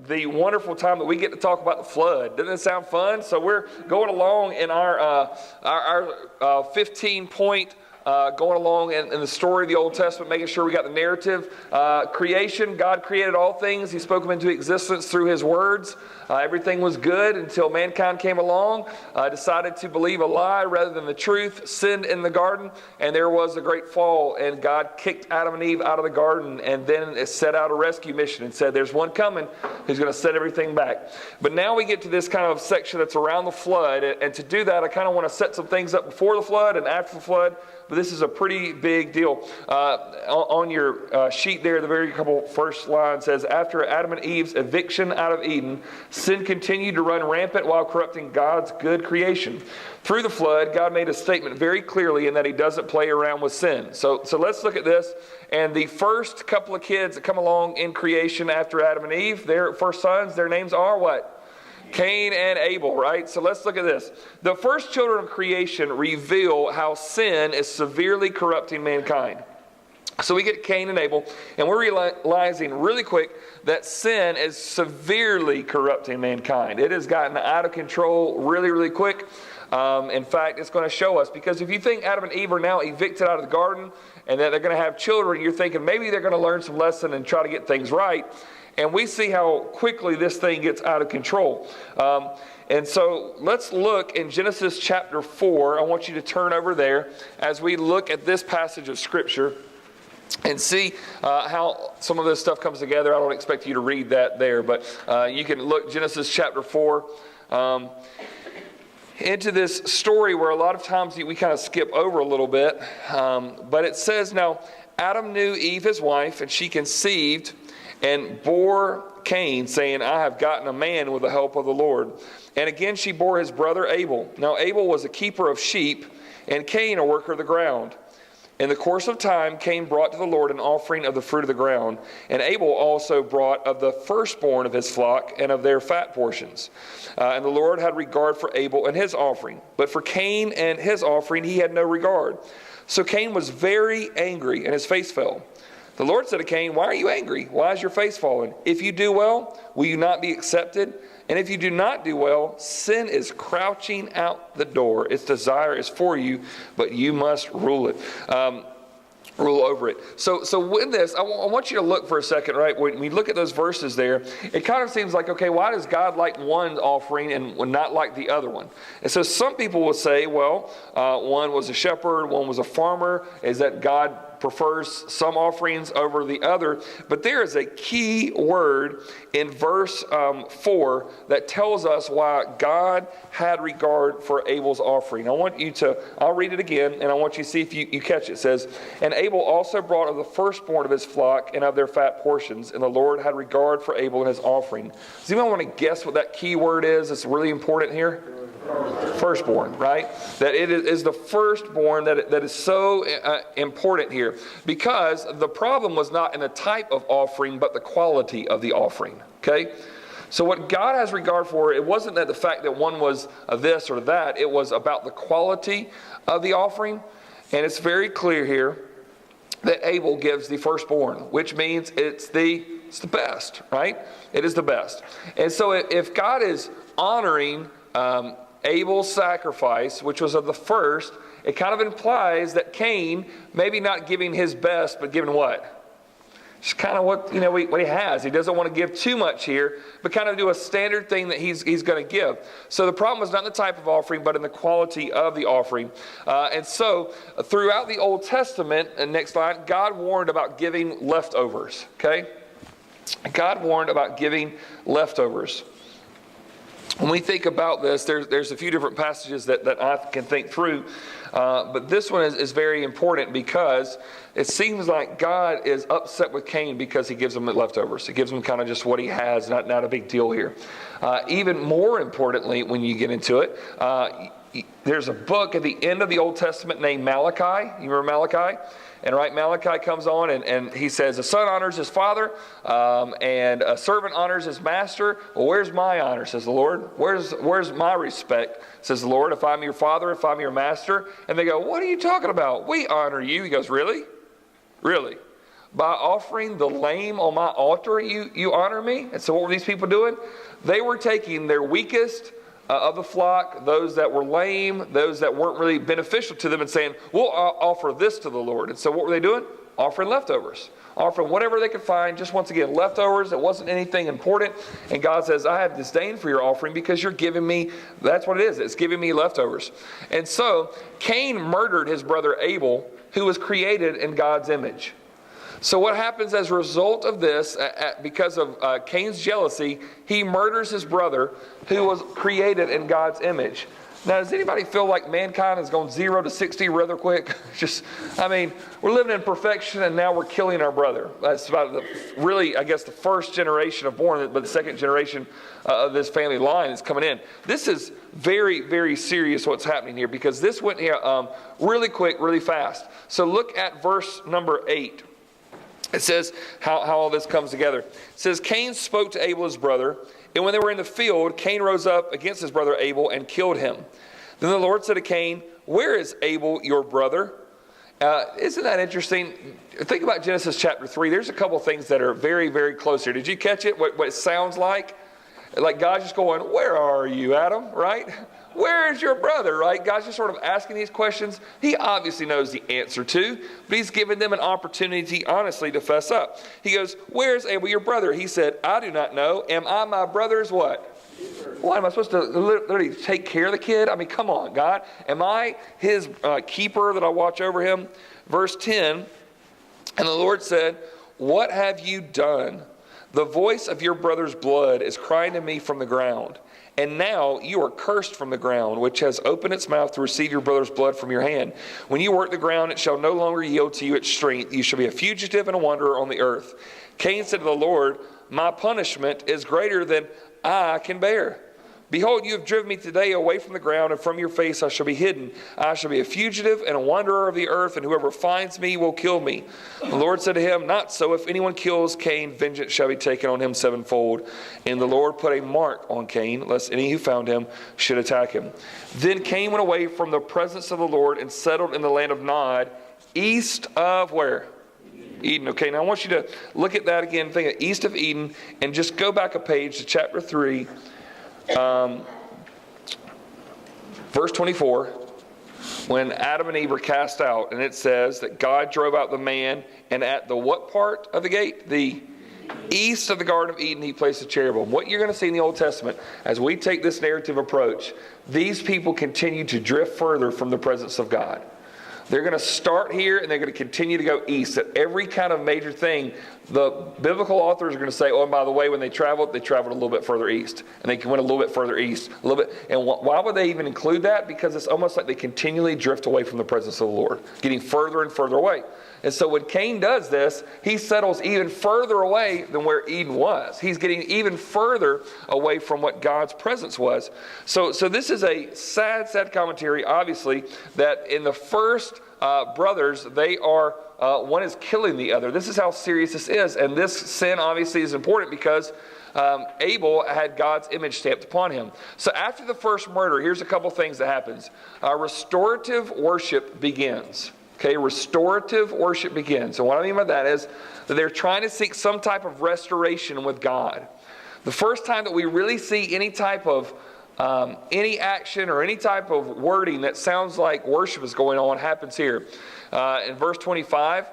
the wonderful time that we get to talk about the flood. Doesn't it sound fun? So we're going along in our 15-point going along in the story of the Old Testament, making sure we got the narrative. Creation, God created all things. He spoke them into existence through His words. Everything was good until mankind came along, decided to believe a lie rather than the truth, sinned in the garden, and there was a great fall, and God kicked Adam and Eve out of the garden, and then it set out a rescue mission and said, there's one coming who's going to set everything back. But now we get to this kind of section that's around the flood, and to do that, I kind of want to set some things up before the flood and after the flood. But this is a pretty big deal. On your sheet there, the very couple first line says, after Adam and Eve's eviction out of Eden, sin continued to run rampant while corrupting God's good creation. Through the flood, God made a statement very clearly in that He doesn't play around with sin. So let's look at this. And the first couple of kids that come along in creation after Adam and Eve, their first sons, their names are what? Cain and Abel, right? So let's look at this. The first children of creation reveal how sin is severely corrupting mankind. So we get Cain and Abel, and we're realizing really quick that sin is severely corrupting mankind. It has gotten out of control really, really quick. In fact, it's going to show us, because if you think Adam and Eve are now evicted out of the garden and that they're going to have children, you're thinking maybe they're going to learn some lesson and try to get things right. And we see how quickly this thing gets out of control. And so let's look in Genesis chapter 4. I want you to turn over there as we look at this passage of Scripture and see how some of this stuff comes together. I don't expect you to read that there, but you can look Genesis chapter 4 into this story where a lot of times we kind of skip over a little bit. But it says, now Adam knew Eve his wife, and she conceived and bore Cain, saying, I have gotten a man with the help of the Lord. And again she bore his brother Abel. Now Abel was a keeper of sheep, and Cain a worker of the ground. In the course of time, Cain brought to the Lord an offering of the fruit of the ground, and Abel also brought of the firstborn of his flock and of their fat portions. And the Lord had regard for Abel and his offering, but for Cain and his offering he had no regard. So Cain was very angry, and his face fell. The Lord said to Cain, why are you angry? Why is your face fallen? If you do well, will you not be accepted? And if you do not do well, sin is crouching out the door. Its desire is for you, but you must rule it. Rule over it. So with this, I want you to look for a second, right? When we look at those verses there, it kind of seems like, okay, why does God like one offering and not like the other one? And so some people will say, well, one was a shepherd, one was a farmer, is that God prefers some offerings over the other. But there is a key word in verse 4 that tells us why God had regard for Abel's offering. I'll read it again, and I want you to see if you catch it. It says, and Abel also brought of the firstborn of his flock and of their fat portions, and the Lord had regard for Abel and his offering. Does anyone want to guess what that key word is? It's really important here. Firstborn, right? That it is the firstborn that is so important here, because the problem was not in the type of offering, but the quality of the offering. Okay? So what God has regard for, it wasn't that the fact that one was this or that, it was about the quality of the offering. And it's very clear here that Abel gives the firstborn, which means it's the best, right? It is the best. And so if God is honoring Abel's sacrifice, which was of the first, it kind of implies that Cain maybe not giving his best, but giving what? Just kind of what he has. He doesn't want to give too much here, but kind of do a standard thing that he's going to give. So the problem was not in the type of offering, but in the quality of the offering. And so throughout the Old Testament, and next line, God warned about giving leftovers. Okay, God warned about giving leftovers. When we think about this, there's a few different passages that I can think through, but this one is very important because it seems like God is upset with Cain because he gives him the leftovers. He gives him kind of just what he has, not a big deal here. Even more importantly, when you get into it, there's a book at the end of the Old Testament named Malachi. You remember Malachi? And right, Malachi comes on and he says, a son honors his father, and a servant honors his master. Well, where's my honor, says the Lord? Where's my respect, says the Lord, if I'm your father, if I'm your master? And they go, what are you talking about? We honor you. He goes, really? Really? By offering the lame on my altar, you honor me? And so what were these people doing? They were taking their weakest of the flock, those that were lame, those that weren't really beneficial to them, and saying, we'll offer this to the Lord. And so what were they doing? Offering leftovers. Offering whatever they could find, just once again, leftovers. It wasn't anything important. And God says, I have disdain for your offering because you're giving me, that's what it is. It's giving me leftovers. And so Cain murdered his brother Abel, who was created in God's image. So what happens as a result of this, because of Cain's jealousy, he murders his brother who was created in God's image. Now, does anybody feel like mankind has gone 0 to 60 rather quick? We're living in perfection and now we're killing our brother. That's about the first generation of born, but the second generation of this family line is coming in. This is very, very serious what's happening here, because this went here really quick, really fast. So look at verse number 8. It says how all this comes together. It says, Cain spoke to Abel his brother, and when they were in the field, Cain rose up against his brother Abel and killed him. Then the Lord said to Cain, where is Abel your brother? Isn't that interesting? Think about Genesis chapter 3. There's a couple things that are very, very close here. Did you catch it? What it sounds like? Like God's just going, where are you, Adam? Right? Where is your brother, right? God's just sort of asking these questions he obviously knows the answer to, but he's giving them an opportunity, honestly, to fess up. He goes, where is Abel, your brother? He said, I do not know. Am I my brother's what? What, am I supposed to literally take care of the kid? I mean, come on, God. Am I his keeper that I watch over him? Verse 10, and the Lord said, what have you done? The voice of your brother's blood is crying to me from the ground. And now you are cursed from the ground, which has opened its mouth to receive your brother's blood from your hand. When you work the ground, it shall no longer yield to you its strength. You shall be a fugitive and a wanderer on the earth. Cain said to the Lord, my punishment is greater than I can bear. Behold, you have driven me today away from the ground, and from your face I shall be hidden. I shall be a fugitive and a wanderer of the earth, and whoever finds me will kill me. The Lord said to him, not so. If anyone kills Cain, vengeance shall be taken on him sevenfold. And the Lord put a mark on Cain, lest any who found him should attack him. Then Cain went away from the presence of the Lord and settled in the land of Nod, east of where? Eden. Okay, now I want you to look at that again, think of east of Eden, and just go back a page to chapter 3. Verse 24, when Adam and Eve were cast out, and it says that God drove out the man, and at the what part of the gate? The east of the Garden of Eden, he placed a cherubim. What you're going to see in the Old Testament, as we take this narrative approach, these people continue to drift further from the presence of God. They're going to start here, and they're going to continue to go east. At every kind of major thing, the biblical authors are going to say, oh, and by the way, when they traveled a little bit further east. And they went a little bit further east. A little bit. And why would they even include that? Because it's almost like they continually drift away from the presence of the Lord, getting further and further away. And so when Cain does this, he settles even further away than where Eden was. He's getting even further away from what God's presence was. So this is a sad, sad commentary, obviously, that in the first brothers, they are, one is killing the other. This is how serious this is. And this sin obviously is important because Abel had God's image stamped upon him. So after the first murder, here's a couple things that happens. Restorative worship begins. Okay, restorative worship begins. And what I mean by that is that they're trying to seek some type of restoration with God. The first time that we really see any type of any action or any type of wording that sounds like worship is going on happens here. In verse 25,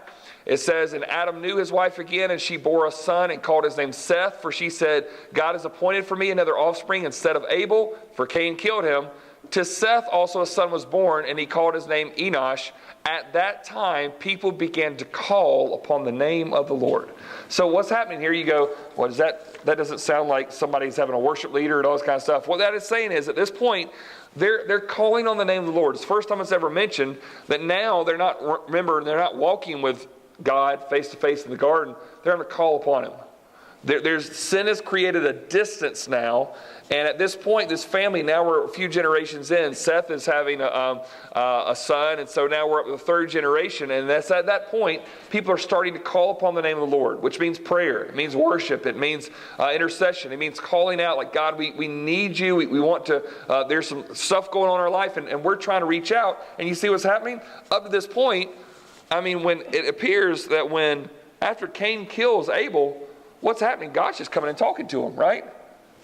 it says, and Adam knew his wife again, and she bore a son and called his name Seth, for she said, God has appointed for me another offspring instead of Abel, for Cain killed him. To Seth also a son was born, and he called his name Enosh. At that time, people began to call upon the name of the Lord. So what's happening here? You go, what is that? That doesn't sound like somebody's having a worship leader and all this kind of stuff. What that is saying is, at this point, they're calling on the name of the Lord. It's the first time it's ever mentioned that now they're not walking with God face to face in the garden. They're going to call upon him. Sin has created a distance now, and at this point, this family, now we're a few generations in. Seth is having a son, and so now we're up to the third generation, and that's at that point, people are starting to call upon the name of the Lord, which means prayer, it means worship, it means intercession, it means calling out like, God, we need you, we want to, there's some stuff going on in our life, and we're trying to reach out, and you see what's happening? Up to this point, I mean, when it appears that when after Cain kills Abel, what's happening? God's just coming and talking to him, right?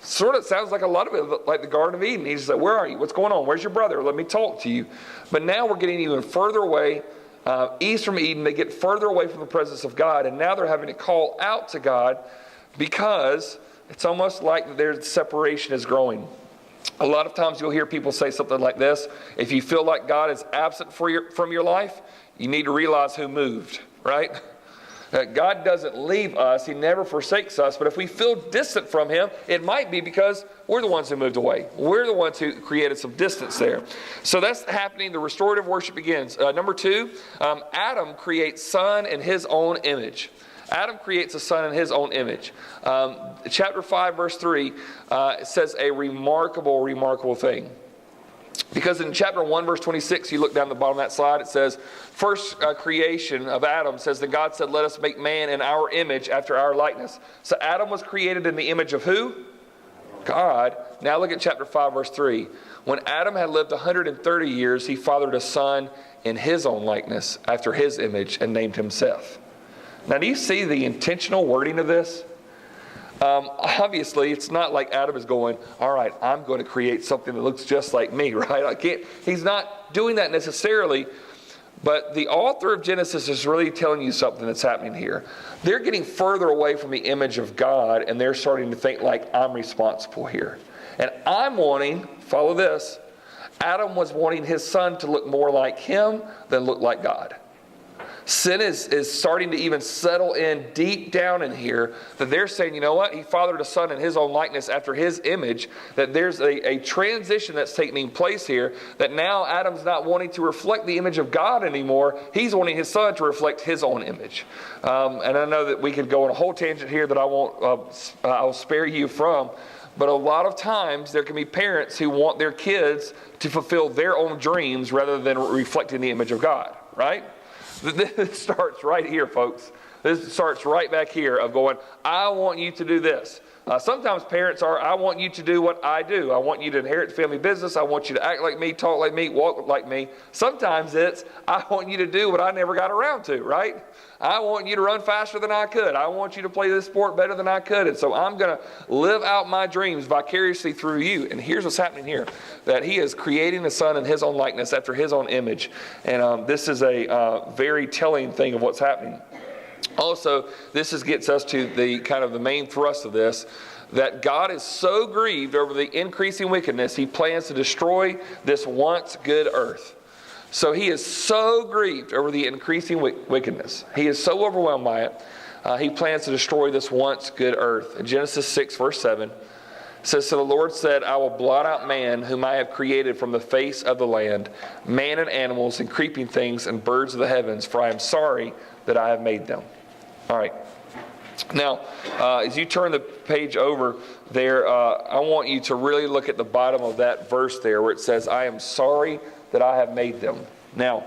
Sort of sounds like a lot of it like the Garden of Eden. He's like, where are you? What's going on? Where's your brother? Let me talk to you. But now we're getting even further away, east from Eden. They get further away from the presence of God, and now they're having to call out to God because it's almost like their separation is growing. A lot of times you'll hear people say something like this: if you feel like God is absent from your life, you need to realize who moved, right? God doesn't leave us. He never forsakes us. But if we feel distant from him, it might be because we're the ones who moved away. We're the ones who created some distance there. So that's happening. The restorative worship begins. Number 2, Adam creates son in his own image. Adam creates a son in his own image. Chapter 5, verse 3, it says a remarkable thing. Because in chapter 1, verse 26, you look down the bottom of that slide, it says, first creation of Adam says that God said, let us make man in our image after our likeness. So Adam was created in the image of who? God. Now look at chapter 5, verse 3. When Adam had lived 130 years, he fathered a son in his own likeness after his image and named him Seth. Now do you see the intentional wording of this? Obviously, it's not like Adam is going, all right, I'm going to create something that looks just like me, right? He's not doing that necessarily, but the author of Genesis is really telling you something that's happening here. They're getting further away from the image of God, and they're starting to think like, I'm responsible here. And I'm wanting, follow this, Adam was wanting his son to look more like him than look like God. Sin is starting to even settle in deep down in here, that they're saying, you know what? He fathered a son in his own likeness after his image, that there's a transition that's taking place here, that now Adam's not wanting to reflect the image of God anymore. He's wanting his son to reflect his own image. And I know that we could go on a whole tangent here that I'll spare you from. But a lot of times there can be parents who want their kids to fulfill their own dreams rather than reflecting the image of God, right? This starts right here, folks. This starts right back here of going, I want you to do this. Sometimes parents are, I want you to do what I do. I want you to inherit the family business. I want you to act like me, talk like me, walk like me. Sometimes it's, I want you to do what I never got around to, right? I want you to run faster than I could. I want you to play this sport better than I could. And so I'm going to live out my dreams vicariously through you. And here's what's happening here, that he is creating a son in his own likeness after his own image. And this is a very telling thing of what's happening. Also, this gets us to the kind of the main thrust of this, that God is so grieved over the increasing wickedness, he plans to destroy this once good earth. So he is so grieved over the increasing wickedness. He is so overwhelmed by it. He plans to destroy this once good earth. In Genesis 6, verse 7, it says, so the Lord said, I will blot out man whom I have created from the face of the land, man and animals and creeping things and birds of the heavens, for I am sorry that I have made them. All right. Now, as you turn the page over there, I want you to really look at the bottom of that verse there where it says, I am sorry that I have made them. Now,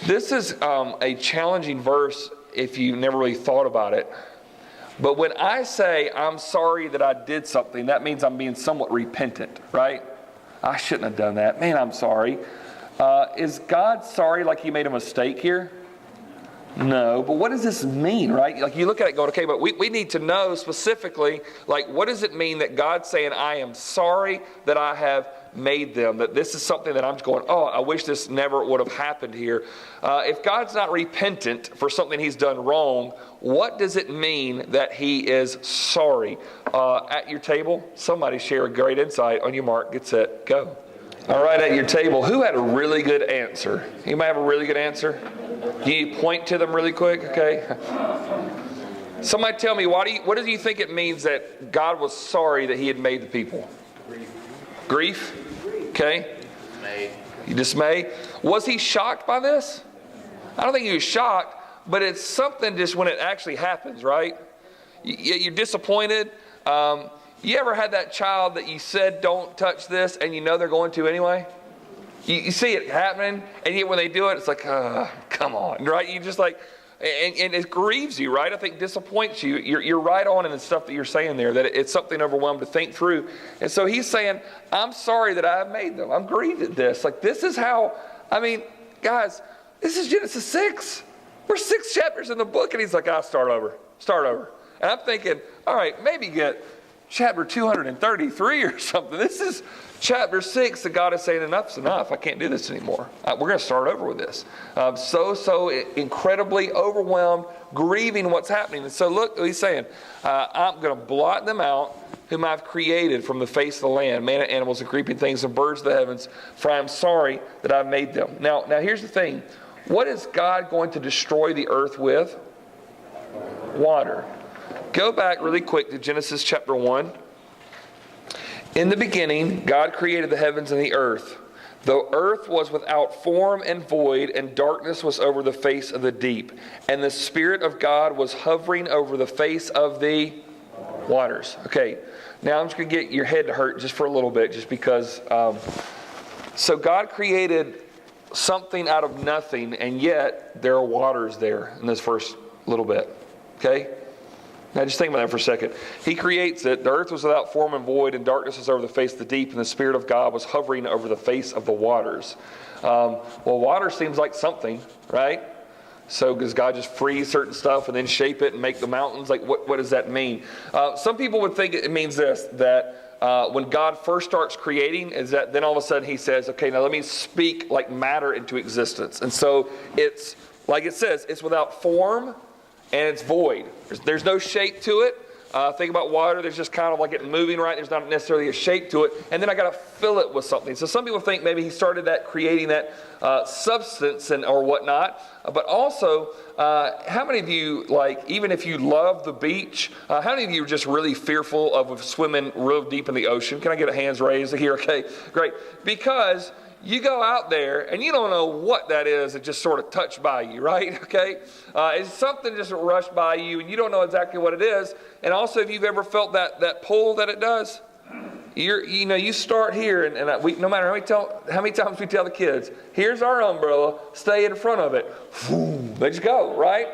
this is a challenging verse if you never really thought about it. But when I say I'm sorry that I did something, that means I'm being somewhat repentant, right? I shouldn't have done that. Man, I'm sorry. Is God sorry like he made a mistake here? No, but what does this mean, right? Like you look at it going, okay, but we need to know specifically, like what does it mean that God's saying, I am sorry that I have made them, that this is something that I'm going, oh, I wish this never would have happened here. If God's not repentant for something he's done wrong, what does it mean that he is sorry? At your table, somebody share a great insight. On your mark, get set, go. All right, at your table, who had a really good answer? Anybody have a really good answer? You point to them really quick, okay? Somebody tell me, what do you think it means that God was sorry that he had made the people? Grief? Okay. Dismay. Was he shocked by this? I don't think he was shocked, but it's something just when it actually happens, right? You're disappointed. You ever had that child that you said don't touch this and you know they're going to anyway? You see it happening, and yet when they do it, it's like, come on, right? You just like, and it grieves you, right? I think disappoints you. You're right on in the stuff that you're saying there, that it's something overwhelmed to think through. And so he's saying, I'm sorry that I have made them. I'm grieved at this. Like this is how, I mean, guys, this is Genesis 6. We're 6 chapters in the book, and he's like, start over. And I'm thinking, all right, maybe get chapter 233 or something. This is chapter 6 that God is saying, enough's enough. I can't do this anymore. We're going to start over with this. So incredibly overwhelmed, grieving what's happening. And so look, he's saying, I'm going to blot them out, whom I've created from the face of the land, man and animals and creeping things and birds of the heavens, for I am sorry that I've made them. Now here's the thing. What is God going to destroy the earth with? Water. Go back really quick to Genesis chapter 1. In the beginning, God created the heavens and the earth. The earth was without form and void, and darkness was over the face of the deep. And the Spirit of God was hovering over the face of the waters. Okay, now I'm just going to get your head to hurt just for a little bit, just because. So God created something out of nothing, and yet there are waters there in this first little bit. Okay? Now just think about that for a second. He creates it. The earth was without form and void, and darkness was over the face of the deep, and the Spirit of God was hovering over the face of the waters. Well, water seems like something, right? So does God just freeze certain stuff and then shape it and make the mountains? Like, what does that mean? Some people would think it means this, that when God first starts creating, is that then all of a sudden he says, okay, now let me speak like matter into existence. And so it's, like it says, it's without form and it's void. There's no shape to it. Think about water. There's just kind of like it moving, right? There's not necessarily a shape to it. And then I got to fill it with something. So some people think maybe he started that, creating that substance or whatnot. But also, how many of you, like, even if you love the beach, how many of you are just really fearful of swimming real deep in the ocean? Can I get a hands raised here? Okay, great. Because you go out there and you don't know what that is. It just sort of touched by you, right? Okay, it's something just rushed by you and you don't know exactly what it is. And also, if you've ever felt that pull that it does, you start here and no matter how many times we tell the kids, here's our umbrella, stay in front of it. They just go, right?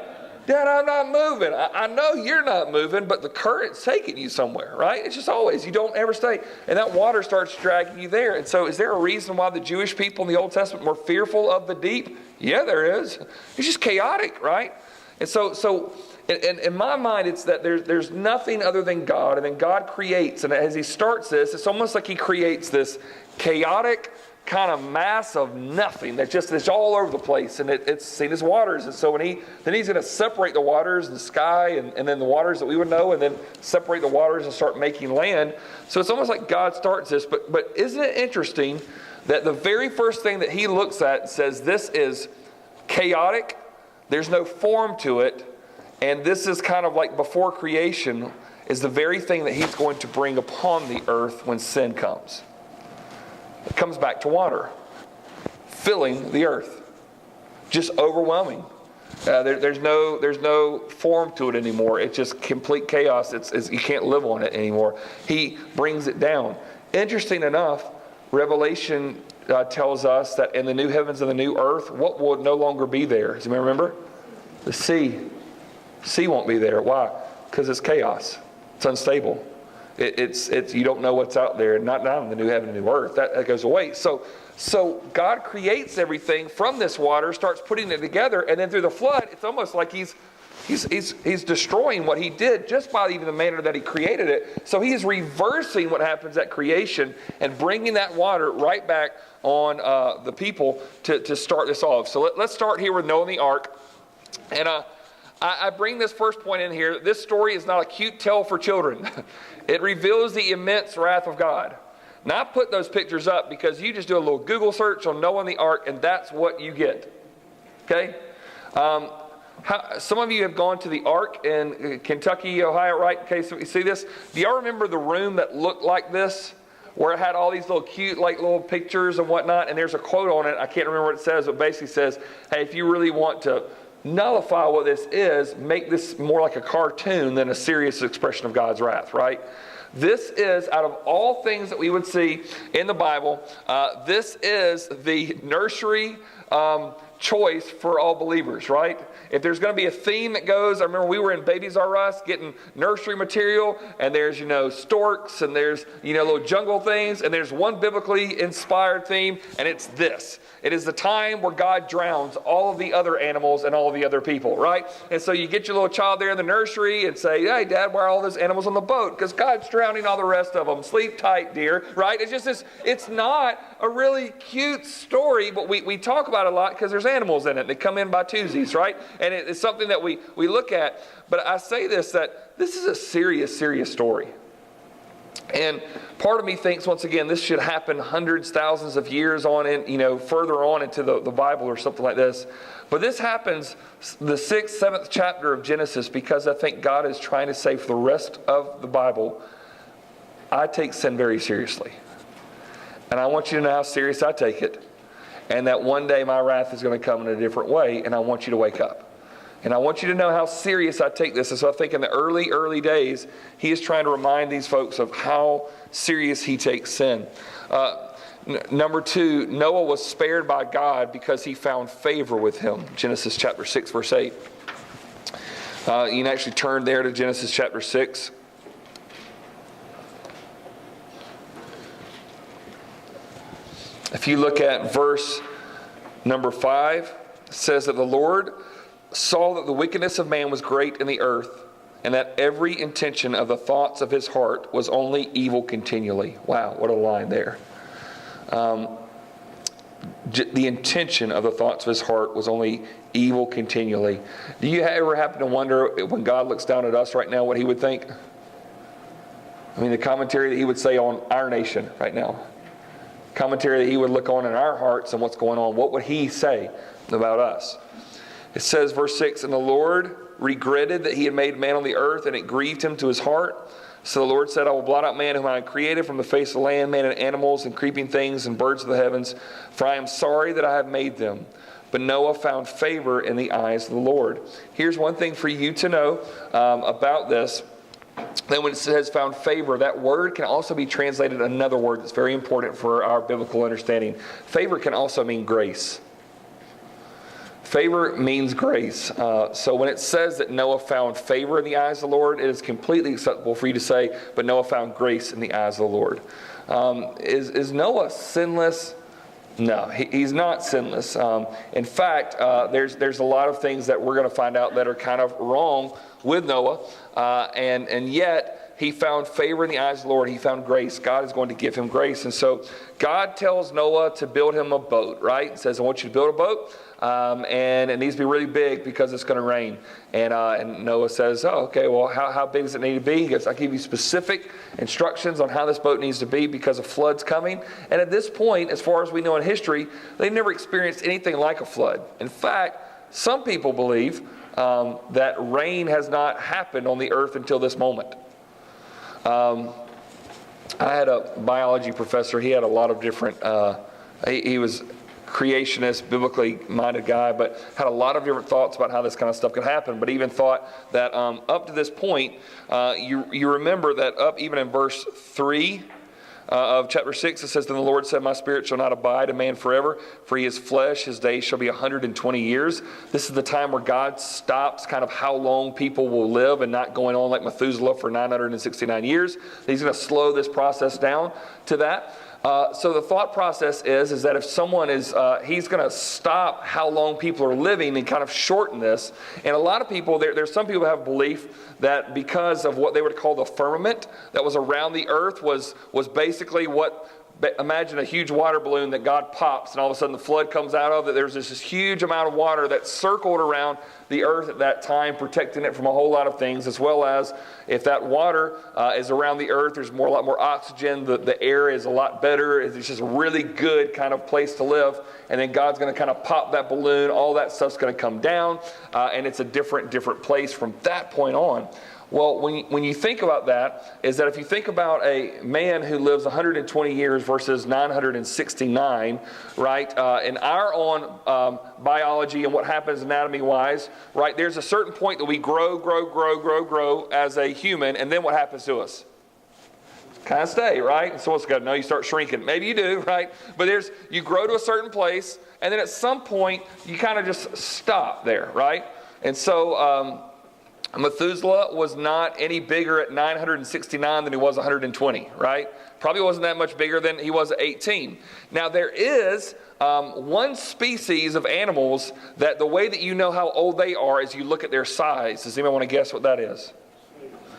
Dad, I'm not moving. I know you're not moving, but the current's taking you somewhere, right? It's just always, you don't ever stay. And that water starts dragging you there. And so is there a reason why the Jewish people in the Old Testament were fearful of the deep? Yeah, there is. It's just chaotic, right? And so in my mind, it's that there's nothing other than God. And then God creates. And as he starts this, it's almost like he creates this chaotic kind of mass of nothing it's all over the place, and it's seen as waters. And so he's going to separate the waters, the sky, and then the waters that we would know, and then separate the waters and start making land. So it's almost like God starts this. But isn't it interesting that the very first thing that he looks at says this is chaotic, there's no form to it, and this is kind of like before creation is the very thing that he's going to bring upon the earth when sin comes. It comes back to water, filling the earth, just overwhelming. There's no form to it anymore. It's just complete chaos. You can't live on it anymore. He brings it down. Interesting enough, Revelation tells us that in the new heavens and the new earth, what will no longer be there? Does anybody remember? The sea. Sea won't be there. Why? Because it's chaos. It's unstable. It's you don't know what's out there. Not in the new heaven and new earth. That goes away. So God creates everything from this water, starts putting it together, and then through the flood, it's almost like he's destroying what he did just by even the manner that he created it. So he is reversing what happens at creation and bringing that water right back on the people to start this off. So let's start here with Noah and the ark. And I bring this first point in here. This story is not a cute tale for children. It reveals the immense wrath of God. Now, I put those pictures up because you just do a little Google search on Noah and the ark, and that's what you get. Okay? Some of you have gone to the ark in Kentucky, Ohio, right? Okay, so you see this? Do y'all remember the room that looked like this? Where it had all these little cute, like little pictures and whatnot, and there's a quote on it. I can't remember what it says, but basically says, hey, if you really want to nullify what this is, make this more like a cartoon than a serious expression of God's wrath, right? This is, out of all things that we would see in the Bible, this is the nursery choice for all believers, right? If there's going to be a theme that goes, I remember we were in Babies R Us getting nursery material, and there's, storks, and there's, little jungle things, and there's one biblically inspired theme, and it's this. It is the time where God drowns all of the other animals and all of the other people, right? And so you get your little child there in the nursery and say, hey, Dad, why are all those animals on the boat? Because God's drowning all the rest of them. Sleep tight, dear, right? It's just this, it's not a really cute story, but we talk about it a lot because there's animals in it. They come in by twosies, right? And it's something that we look at. But I say this, that this is a serious, serious story. And part of me thinks, once again, this should happen hundreds, thousands of years on in, further on into the Bible or something like this. But this happens the 6th, 7th chapter of Genesis because I think God is trying to say for the rest of the Bible, I take sin very seriously. And I want you to know how serious I take it. And that one day my wrath is going to come in a different way, and I want you to wake up. And I want you to know how serious I take this. And so I think in the early days, he is trying to remind these folks of how serious he takes sin. Number 2, Noah was spared by God because he found favor with him. Genesis chapter 6, verse 8. You can actually turn there to Genesis chapter 6. If you look at verse number 5, it says that the Lord saw that the wickedness of man was great in the earth, and that every intention of the thoughts of his heart was only evil continually. Wow, what a line there. The intention of the thoughts of his heart was only evil continually. Do you ever happen to wonder, when God looks down at us right now, what he would think? I mean, the commentary that he would say on our nation right now. Commentary that he would look on in our hearts and what's going on. What would he say about us? It says, verse 6, and the Lord regretted that he had made man on the earth, and it grieved him to his heart. So the Lord said, I will blot out man whom I have created from the face of the land, man and animals and creeping things and birds of the heavens, for I am sorry that I have made them. But Noah found favor in the eyes of the Lord. Here's one thing for you to know about this. Then when it says found favor, that word can also be translated another word that's very important for our biblical understanding. Favor can also mean grace. Favor means grace. So when it says that Noah found favor in the eyes of the Lord, it is completely acceptable for you to say, but Noah found grace in the eyes of the Lord. Is Noah sinless? No, he's not sinless. In fact, there's a lot of things that we're going to find out that are kind of wrong with Noah, and yet he found favor in the eyes of the Lord. He found grace. God is going to give him grace. And so God tells Noah to build him a boat, right? He says, I want you to build a boat, and it needs to be really big because it's going to rain. And Noah says, oh, okay, well, how big does it need to be? He goes, I'll give you specific instructions on how this boat needs to be because a flood's coming. And at this point, as far as we know in history, they've never experienced anything like a flood. In fact, some people believe that rain has not happened on the earth until this moment. I had a biology professor. He had a lot of different, he was creationist, biblically minded guy, but had a lot of different thoughts about how this kind of stuff could happen, but even thought that up to this point, you remember that up even in verse 3 of chapter 6, it says, then the Lord said, my spirit shall not abide in man forever, for he is flesh, his days shall be 120 years. This is the time where God stops kind of how long people will live and not going on like Methuselah for 969 years. He's going to slow this process down to that. So the thought process is that if someone is, he's going to stop how long people are living and kind of shorten this. And a lot of people, there's some people who have belief that because of what they would call the firmament that was around the earth was basically what, imagine a huge water balloon that God pops and all of a sudden the flood comes out of it. There's this huge amount of water that circled around the earth at that time, protecting it from a whole lot of things, as well as if that water is around the earth, there's a lot more oxygen, the air is a lot better, it's just a really good kind of place to live, and then God's going to kind of pop that balloon, all that stuff's going to come down, and it's a different place from that point on. Well, when you think about that, is that if you think about a man who lives 120 years versus 969, right, in our own biology and what happens anatomy-wise, right, there's a certain point that we grow as a human, and then what happens to us? kind of stay, right? And someone's got, no, you start shrinking. Maybe you do, right? But you grow to a certain place, and then at some point, you kind of just stop there, right? And so Methuselah was not any bigger at 969 than he was 120, right? Probably wasn't that much bigger than he was at 18. Now, there is one species of animals that the way that you know how old they are is you look at their size. Does anybody want to guess what that is?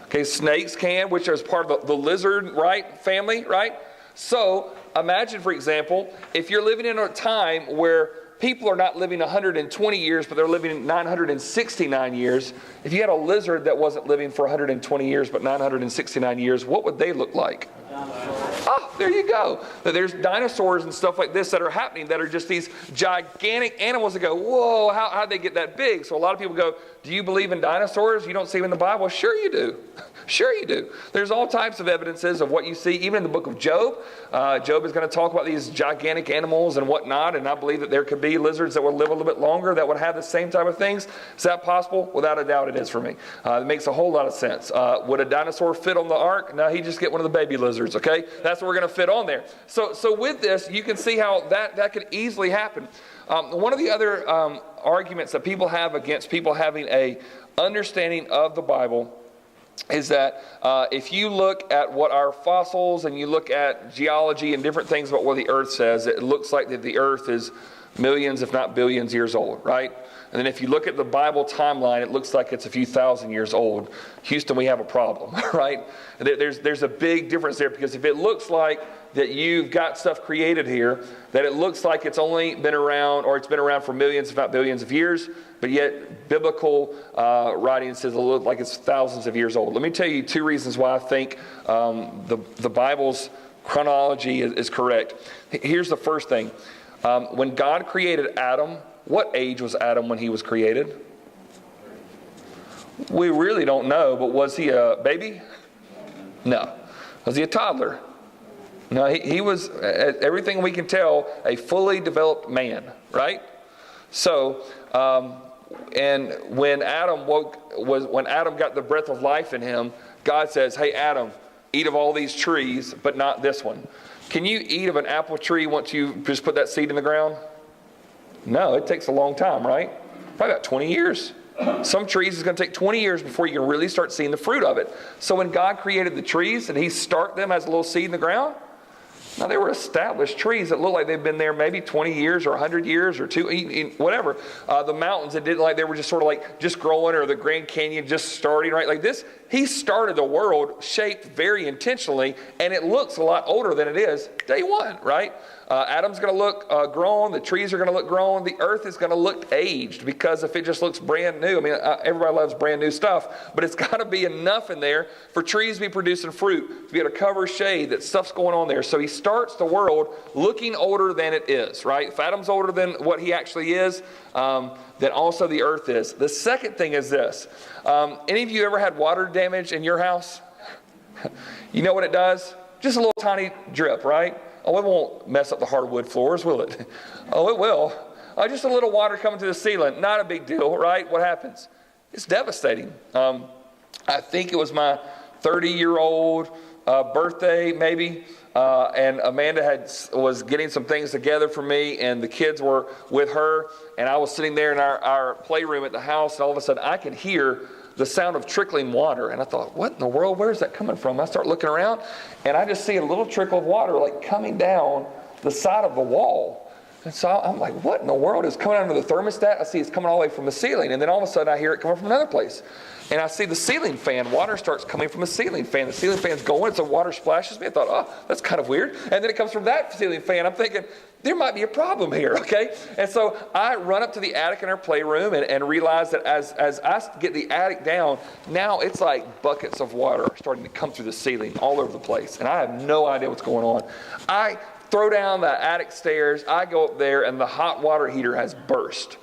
Okay, snakes can, which is part of the lizard, right, family, right? So imagine, for example, if you're living in a time where people are not living 120 years, but they're living 969 years. If you had a lizard that wasn't living for 120 years, but 969 years, what would they look like? Oh, there you go. There's dinosaurs and stuff like this that are happening that are just these gigantic animals that go, whoa, how'd they get that big? So a lot of people go, do you believe in dinosaurs? You don't see them in the Bible? Sure you do. Sure you do. There's all types of evidences of what you see, even in the book of Job. Job is going to talk about these gigantic animals and whatnot, and I believe that there could be lizards that would live a little bit longer that would have the same type of things. Is that possible? Without a doubt it is for me. It makes a whole lot of sense. Would a dinosaur fit on the ark? No, he'd just get one of the baby lizards, okay? That's what we're going to fit on there. So with this, you can see how that could easily happen. One of the other arguments that people have against people having a understanding of the Bible is that if you look at what our fossils and you look at geology and different things about what the earth says, it looks like that the earth is millions, if not billions years old, right? And then if you look at the Bible timeline, it looks like it's a few thousand years old. Houston, we have a problem, right? And there's a big difference there, because if it looks like that you've got stuff created here, that it looks like it's only been around, or it's been around for millions, if not billions of years, but yet biblical writing says it looks like it's thousands of years old. Let me tell you two reasons why I think the Bible's chronology is correct. Here's the first thing. When God created Adam, what age was Adam when he was created? We really don't know, but was he a baby? No. Was he a toddler? No, he was, everything we can tell, a fully developed man, right? So, and when Adam got the breath of life in him, God says, hey, Adam, eat of all these trees, but not this one. Can you eat of an apple tree once you just put that seed in the ground? No, it takes a long time, right? Probably about 20 years. Some trees is going to take 20 years before you can really start seeing the fruit of it. So when God created the trees and he started them as a little seed in the ground, now they were established trees that looked like they've been there maybe 20 years or 100 years or whatever. The mountains, it didn't like they were just sort of like just growing, or the Grand Canyon just starting, right? Like this, he started the world shaped very intentionally, and it looks a lot older than it is day one, right? Adam's going to look grown. The trees are going to look grown. The earth is going to look aged, because if it just looks brand new, I mean, everybody loves brand new stuff, but it's got to be enough in there for trees to be producing fruit, to be able to cover shade, that stuff's going on there. So he starts the world looking older than it is, right? If Adam's older than what he actually is, then also the earth is. The second thing is this. Any of you ever had water damage in your house? You know what it does? Just a little tiny drip, right? Oh, it won't mess up the hardwood floors, will it? Oh, it will. Just a little water coming to the ceiling. Not a big deal, right? What happens? It's devastating. I think it was my 30-year-old birthday, maybe, and Amanda was getting some things together for me, and the kids were with her, and I was sitting there in our playroom at the house, and all of a sudden I could hear the sound of trickling water. And I thought, what in the world? Where's that coming from? I start looking around, and I just see a little trickle of water like coming down the side of the wall. And so I'm like, what in the world is coming under the thermostat? I see it's coming all the way from the ceiling. And then all of a sudden I hear it coming from another place. And I see the ceiling fan. Water starts coming from a ceiling fan. The ceiling fan's going, so water splashes me. I thought, oh, that's kind of weird. And then it comes from that ceiling fan. I'm thinking, there might be a problem here, okay? And so I run up to the attic in our playroom and realize that as I get the attic down, now it's like buckets of water are starting to come through the ceiling all over the place. And I have no idea what's going on. I throw down the attic stairs. I go up there, and the hot water heater has burst.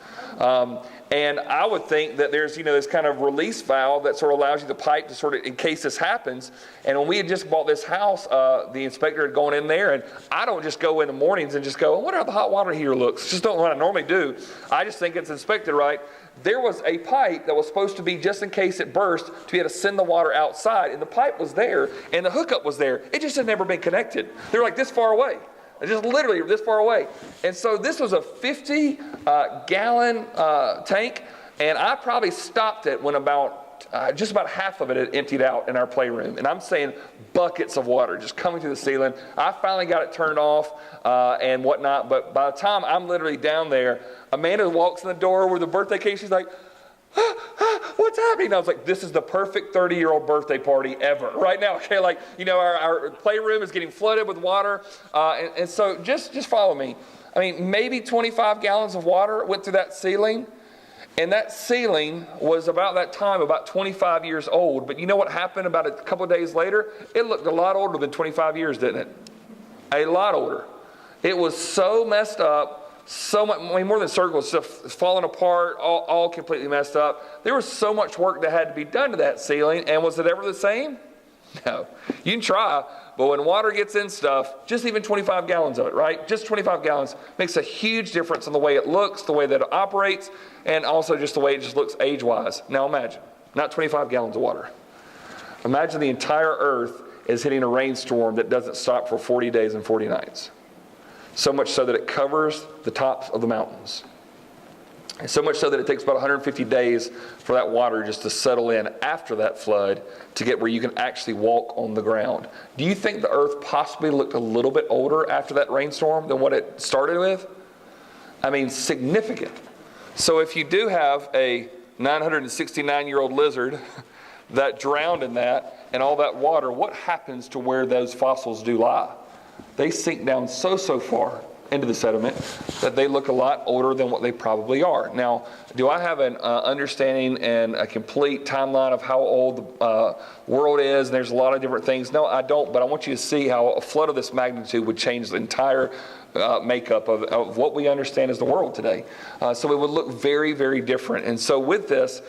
And I would think that there's, this kind of release valve that sort of allows you the pipe to sort of, in case this happens. And when we had just bought this house, the inspector had gone in there, and I don't just go in the mornings and just go, I wonder how the hot water heater looks. Just don't what I normally do. I just think it's inspected right. there was a pipe that was supposed to be, just in case it burst, to be able to send the water outside. And the pipe was there, and the hookup was there. It just had never been connected. They were like this far away. Just literally this far away. And so this was a 50-gallon tank, and I probably stopped it when just about half of it had emptied out in our playroom. And I'm saying buckets of water just coming through the ceiling. I finally got it turned off and whatnot. But by the time I'm literally down there, Amanda walks in the door with a birthday cake. She's like, what's happening? And I was like, this is the perfect 30-year-old birthday party ever right now. Okay, like, our playroom is getting flooded with water. And so just follow me. I mean, maybe 25 gallons of water went through that ceiling. And that ceiling was about that time, about 25 years old. But you know what happened about a couple of days later? It looked a lot older than 25 years, didn't it? A lot older. It was so messed up. So much, more than circles, stuff falling apart, all completely messed up. There was so much work that had to be done to that ceiling, and was it ever the same? No. You can try, but when water gets in stuff, just even 25 gallons of it, right? Just 25 gallons makes a huge difference in the way it looks, the way that it operates, and also just the way it just looks age-wise. Now imagine, not 25 gallons of water. Imagine the entire earth is hitting a rainstorm that doesn't stop for 40 days and 40 nights. So much so that it covers the tops of the mountains. And so much so that it takes about 150 days for that water just to settle in after that flood to get where you can actually walk on the ground. Do you think the earth possibly looked a little bit older after that rainstorm than what it started with? I mean, significant. So if you do have a 969-year-old lizard that drowned in that and all that water, what happens to where those fossils do lie? They sink down so far into the sediment that they look a lot older than what they probably are. Now, do I have an understanding and a complete timeline of how old the world is? And there's a lot of different things. No, I don't, but I want you to see how a flood of this magnitude would change the entire makeup of what we understand as the world today. So it would look very, very different. And so with this,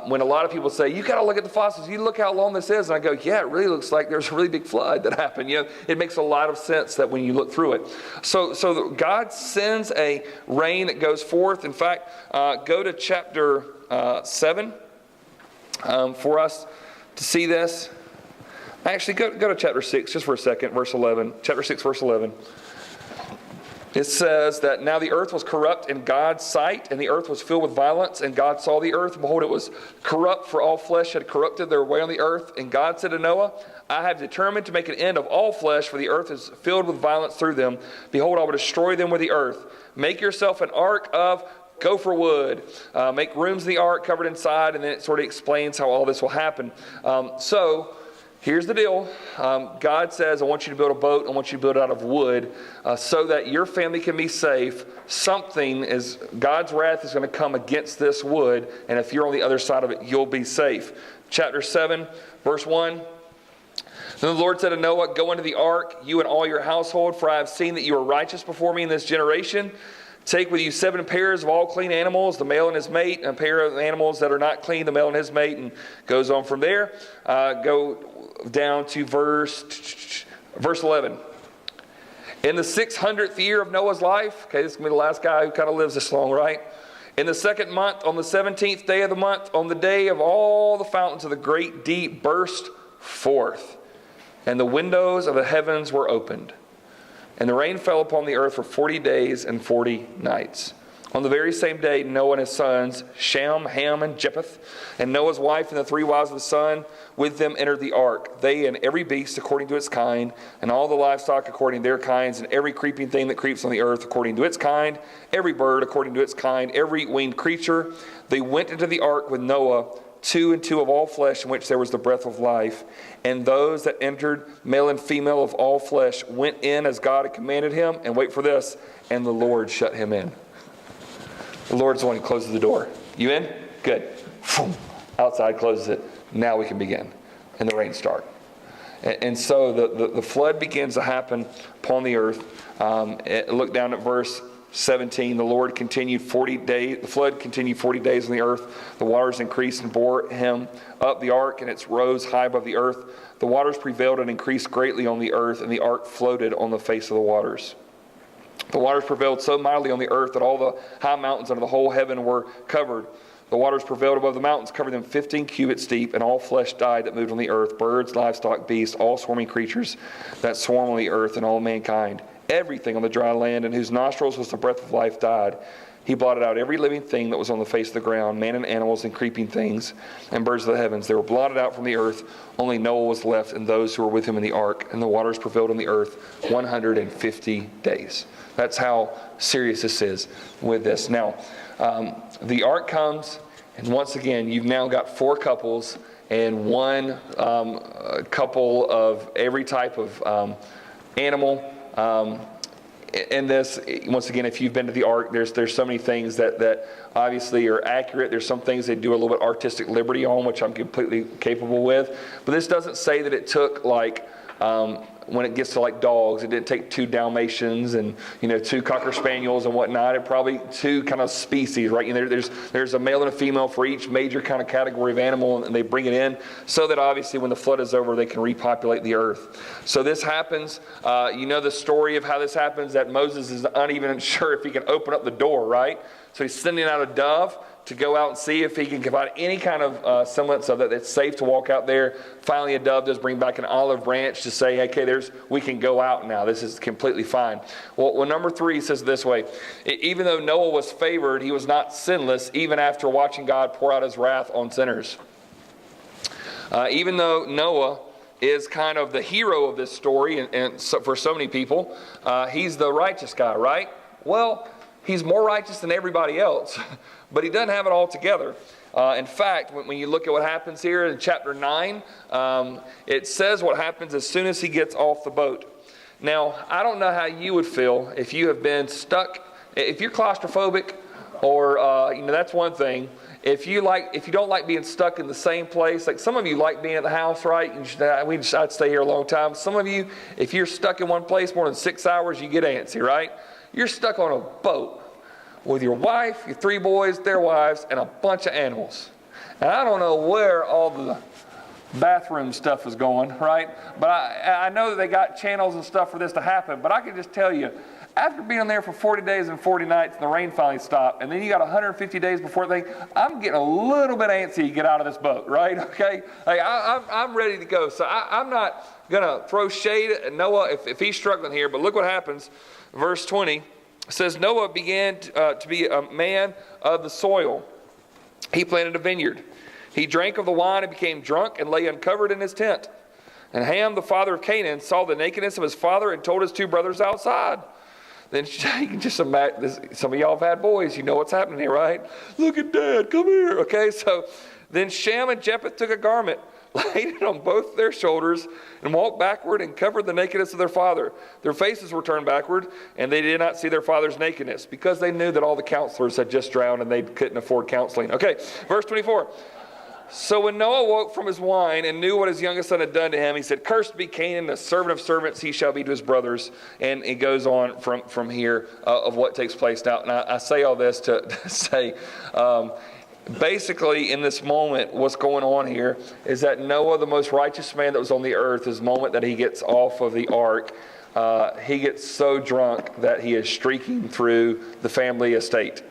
when a lot of people say, you got to look at the fossils, you look how long this is, and I go, yeah, it really looks like there's a really big flood that happened. It makes a lot of sense that when you look through it. So God sends a rain that goes forth. In fact, go to chapter 7 for us to see this. Actually, go to chapter 6 just for a second, verse 11. Chapter 6, verse 11. It says that now the earth was corrupt in God's sight, and the earth was filled with violence, and God saw the earth, and behold, it was corrupt, for all flesh had corrupted their way on the earth. And God said to Noah, I have determined to make an end of all flesh, for the earth is filled with violence through them. Behold, I will destroy them with the earth. Make yourself an ark of gopher wood. Make rooms in the ark covered inside, and then it sort of explains how all this will happen. So here's the deal. God says, I want you to build a boat. I want you to build it out of wood so that your family can be safe. God's wrath is going to come against this wood. And if you're on the other side of it, you'll be safe. Chapter 7, verse 1. Then the Lord said to Noah, go into the ark, you and all your household, for I have seen that you are righteous before me in this generation. Take with you 7 pairs of all clean animals, the male and his mate, and a pair of animals that are not clean, the male and his mate, and goes on from there. Go down to verse 11. In the 600th year of Noah's life, okay, this is going to be the last guy who kind of lives this long, right? In the 2nd month, on the 17th day of the month, on the day of all the fountains of the great deep burst forth, and the windows of the heavens were opened. And the rain fell upon the earth for 40 days and 40 nights. On the very same day, Noah and his sons, Shem, Ham, and Japheth, and Noah's wife and the 3 wives of the son, with them entered the ark. They and every beast according to its kind, and all the livestock according to their kinds, and every creeping thing that creeps on the earth according to its kind, every bird according to its kind, every winged creature. They went into the ark with Noah, 2 and 2 of all flesh, in which there was the breath of life. And those that entered, male and female of all flesh, went in as God had commanded him. And wait for this, and the Lord shut him in. The Lord's the one who closes the door. You in? Good. Outside closes it. Now we can begin. And the rain starts. And so the flood begins to happen upon the earth. Look down at verse 17. The Lord continued 40 days. The flood continued 40 days on the earth. The waters increased and bore him up the ark, and it rose high above the earth. The waters prevailed and increased greatly on the earth, and the ark floated on the face of the waters. The waters prevailed so mightily on the earth that all the high mountains under the whole heaven were covered. The waters prevailed above the mountains, covering them 15 cubits deep, and all flesh died that moved on the earth, birds, livestock, beasts, all swarming creatures that swarm on the earth, and all mankind. Everything on the dry land, in whose nostrils was the breath of life, died. He blotted out every living thing that was on the face of the ground, man and animals and creeping things, and birds of the heavens. They were blotted out from the earth. Only Noah was left, and those who were with him in the ark, and the waters prevailed on the earth 150 days. That's how serious this is with this. Now, the ark comes, and once again, you've now got 4 couples and 1 couple of every type of animal. In this, once again, if you've been to the ark, there's so many things that obviously are accurate. There's some things they do a little bit artistic liberty on, which I'm completely capable with. But this doesn't say that it took like, when it gets to like dogs, it didn't take 2 Dalmatians and 2 Cocker Spaniels and whatnot. It probably 2 kind of species, right? There's a male and a female for each major kind of category of animal, and they bring it in so that obviously when the flood is over, they can repopulate the earth. So this happens. The story of how this happens, that Moses is uneven sure if he can open up the door, right? So he's sending out a dove to go out and see if he can provide any kind of semblance of that it's safe to walk out there. Finally, a dove does bring back an olive branch to say, okay, we can go out now. This is completely fine. Well, number 3 says this way: even though Noah was favored, he was not sinless, even after watching God pour out his wrath on sinners. Even though Noah is kind of the hero of this story, and so for so many people, he's the righteous guy, right? Well, he's more righteous than everybody else, but he doesn't have it all together. In fact, when you look at what happens here in chapter 9, it says what happens as soon as he gets off the boat. Now, I don't know how you would feel if you have been stuck, if you're claustrophobic, or that's one thing. If you don't like being stuck in the same place, like some of you like being at the house, right? I'd stay here a long time. Some of you, if you're stuck in one place more than 6 hours, you get antsy, right? You're stuck on a boat with your wife, your 3 boys, their wives, and a bunch of animals. And I don't know where all the bathroom stuff is going, right? But I know that they got channels and stuff for this to happen, but I can just tell you, after being there for 40 days and 40 nights and the rain finally stopped, and then you got 150 days before I'm getting a little bit antsy to get out of this boat, right? Okay? Like I'm ready to go. So I'm not going to throw shade at Noah if he's struggling here, but look what happens. Verse 20 says, Noah began to be a man of the soil. He planted a vineyard. He drank of the wine and became drunk and lay uncovered in his tent. And Ham, the father of Canaan, saw the nakedness of his father and told his 2 brothers outside. Then you can just imagine, some of y'all have had boys, you know what's happening here, right? Look at Dad, come here. Okay, so then Shem and Japheth took a garment, laid it on both their shoulders, and walked backward and covered the nakedness of their father. Their faces were turned backward, and they did not see their father's nakedness, because they knew that all the counselors had just drowned and they couldn't afford counseling. Okay, verse 24. So when Noah woke from his wine and knew what his youngest son had done to him, he said, Cursed be Canaan, the servant of servants, he shall be to his brothers. And it goes on from here of what takes place. Now, and I say all this to say, basically in this moment, what's going on here is that Noah, the most righteous man that was on the earth, is the moment that he gets off of the ark, he gets so drunk that he is streaking through the family estate.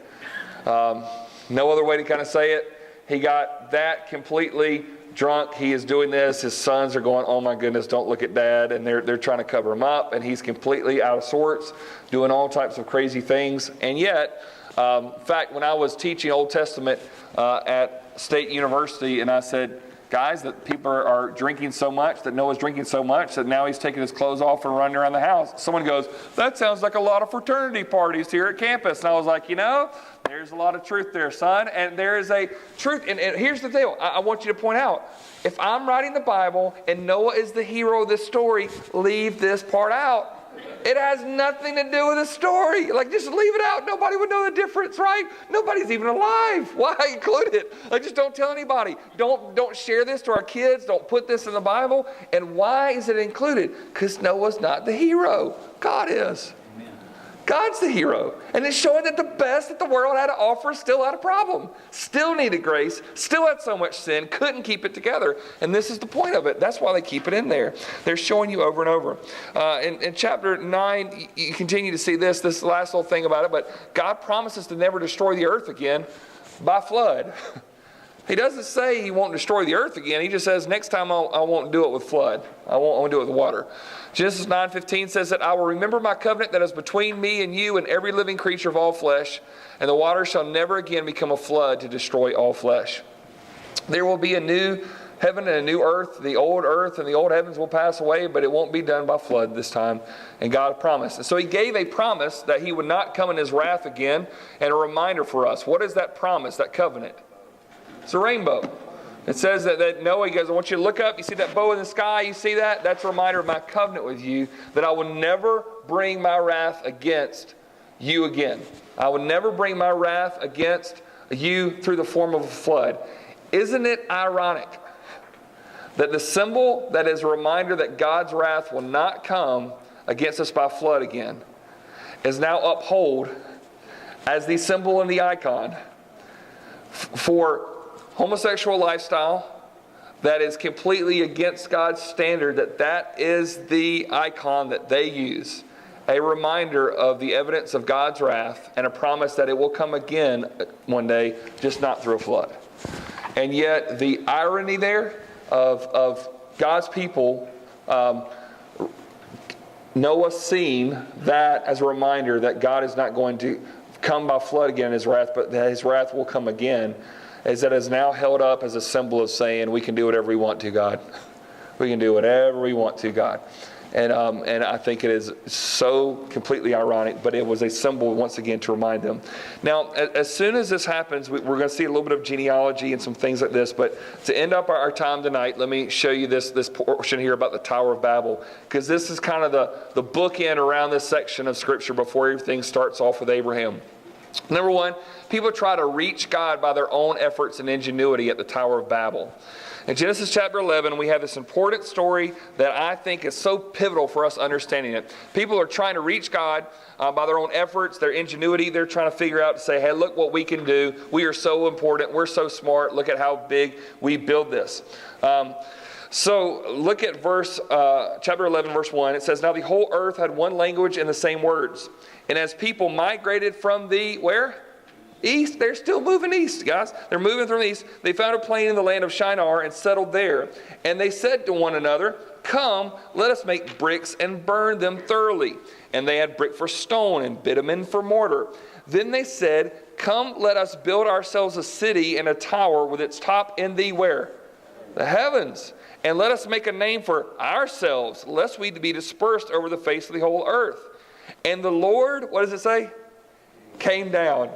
No other way to kind of say it. He got that completely drunk. He is doing this. His sons are going, oh my goodness, don't look at Dad. And they're trying to cover him up. And he's completely out of sorts, doing all types of crazy things. And yet, in fact, when I was teaching Old Testament at State University, and I said, guys, that people are drinking so much, that Noah's drinking so much, that now he's taking his clothes off and running around the house. Someone goes, that sounds like a lot of fraternity parties here at campus. And I was like, there's a lot of truth there, son. And there is a truth. And here's the deal. I want you to point out, if I'm writing the Bible and Noah is the hero of this story, leave this part out. It has nothing to do with the story. Just leave it out. Nobody would know the difference, right? Nobody's even alive. Why include it? Just don't tell anybody. Don't share this to our kids. Don't put this in the Bible. And why is it included? Because Noah's not the hero. God is. God's the hero. And it's showing that the best that the world had to offer still had a problem. Still needed grace. Still had so much sin. Couldn't keep it together. And this is the point of it. That's why they keep it in there. They're showing you over and over. In chapter 9, you continue to see this last little thing about it. But God promises to never destroy the earth again. by flood. He doesn't say he won't destroy the earth again. He just says, next time I won't do it with flood. I won't do it with water. Genesis 9:15 says that I will remember my covenant that is between me and you and every living creature of all flesh, and the water shall never again become a flood to destroy all flesh. There will be a new heaven and a new earth. The old earth and the old heavens will pass away, but it won't be done by flood this time. And God promised. And so he gave a promise that he would not come in his wrath again, and a reminder for us. What is that promise, that covenant? It's a rainbow. It says that Noah, he goes, I want you to look up. You see that bow in the sky? You see that? That's a reminder of my covenant with you, that I will never bring my wrath against you again. I will never bring my wrath against you through the form of a flood. Isn't it ironic that the symbol that is a reminder that God's wrath will not come against us by flood again is now upheld as the symbol and the icon for homosexual lifestyle that is completely against God's standard, that is the icon that they use. A reminder of the evidence of God's wrath and a promise that it will come again one day, just not through a flood. And yet the irony there of God's people, Noah seeing that as a reminder that God is not going to come by flood again in his wrath, but that his wrath will come again, is that is now held up as a symbol of saying we can do whatever we want to, God. We can do whatever we want to, God. And I think it is so completely ironic, but it was a symbol once again to remind them. Now, as soon as this happens, we're going to see a little bit of genealogy and some things like this. But to end up our time tonight, let me show you this portion here about the Tower of Babel, because this is kind of the bookend around this section of Scripture before everything starts off with Abraham. Number one, people try to reach God by their own efforts and ingenuity at the Tower of Babel. In Genesis chapter 11, we have this important story that I think is so pivotal for us understanding it. People are trying to reach God by their own efforts, their ingenuity. They're trying to figure out to say, hey, look what we can do. We are so important. We're so smart. Look at how big we build this. So look at chapter 11, verse 1. It says, now the whole earth had one language and the same words. And as people migrated from the, where? East. They're still moving east, guys. They're moving from the east. They found a plain in the land of Shinar and settled there. And they said to one another, come, let us make bricks and burn them thoroughly. And they had brick for stone and bitumen for mortar. Then they said, come, let us build ourselves a city and a tower with its top in the where? The heavens. And let us make a name for ourselves, lest we be dispersed over the face of the whole earth. And the Lord, what does it say? Came down.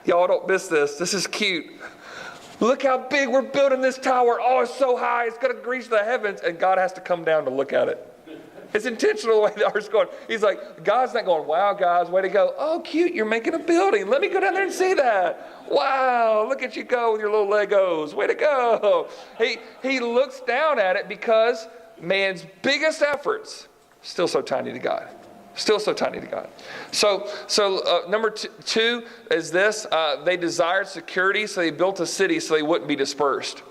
Y'all don't miss this. This is cute. Look how big we're building this tower. Oh, it's so high. It's going to reach the heavens. And God has to come down to look at it. It's intentional the way the art's going. He's like, God's not going, wow, guys, way to go. Oh, cute, you're making a building. Let me go down there and see that. Wow, look at you go with your little Legos. Way to go. He looks down at it because man's biggest efforts, still so tiny to God. Still so tiny to God. So number two is this. They desired security, so they built a city so they wouldn't be dispersed.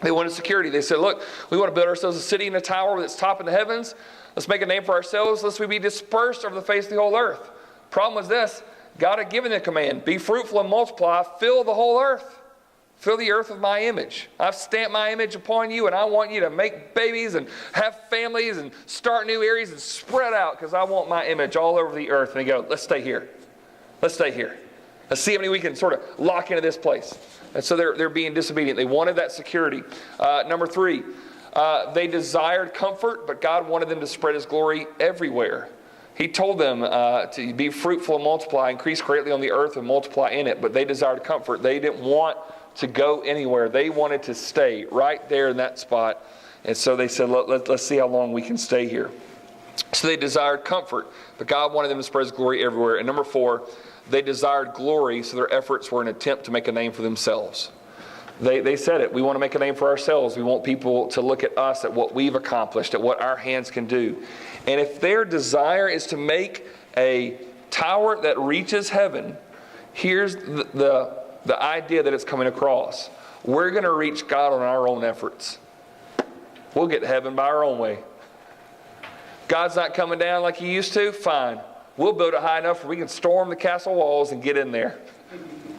They wanted security. They said, look, we want to build ourselves a city and a tower with its top in the heavens. Let's make a name for ourselves, lest we be dispersed over the face of the whole earth. Problem was this. God had given the command, be fruitful and multiply, fill the whole earth. Fill the earth with my image. I've stamped my image upon you, and I want you to make babies and have families and start new areas and spread out, because I want my image all over the earth. And they go, let's stay here. Let's stay here. Let's see how many we can sort of lock into this place. And so they're being disobedient. They wanted that security. Number three, they desired comfort, but God wanted them to spread his glory everywhere. He told them to be fruitful and multiply, increase greatly on the earth and multiply in it, but they desired comfort. They didn't want to go anywhere. They wanted to stay right there in that spot. And so they said, let's see how long we can stay here. So they desired comfort, but God wanted them to spread his glory everywhere. And number four, they desired glory, so their efforts were an attempt to make a name for themselves. They said it. We want to make a name for ourselves. We want people to look at us, at what we've accomplished, at what our hands can do. And if their desire is to make a tower that reaches heaven, here's the idea that it's coming across. We're going to reach God on our own efforts. We'll get to heaven by our own way. God's not coming down like he used to? Fine. We'll build it high enough where we can storm the castle walls and get in there.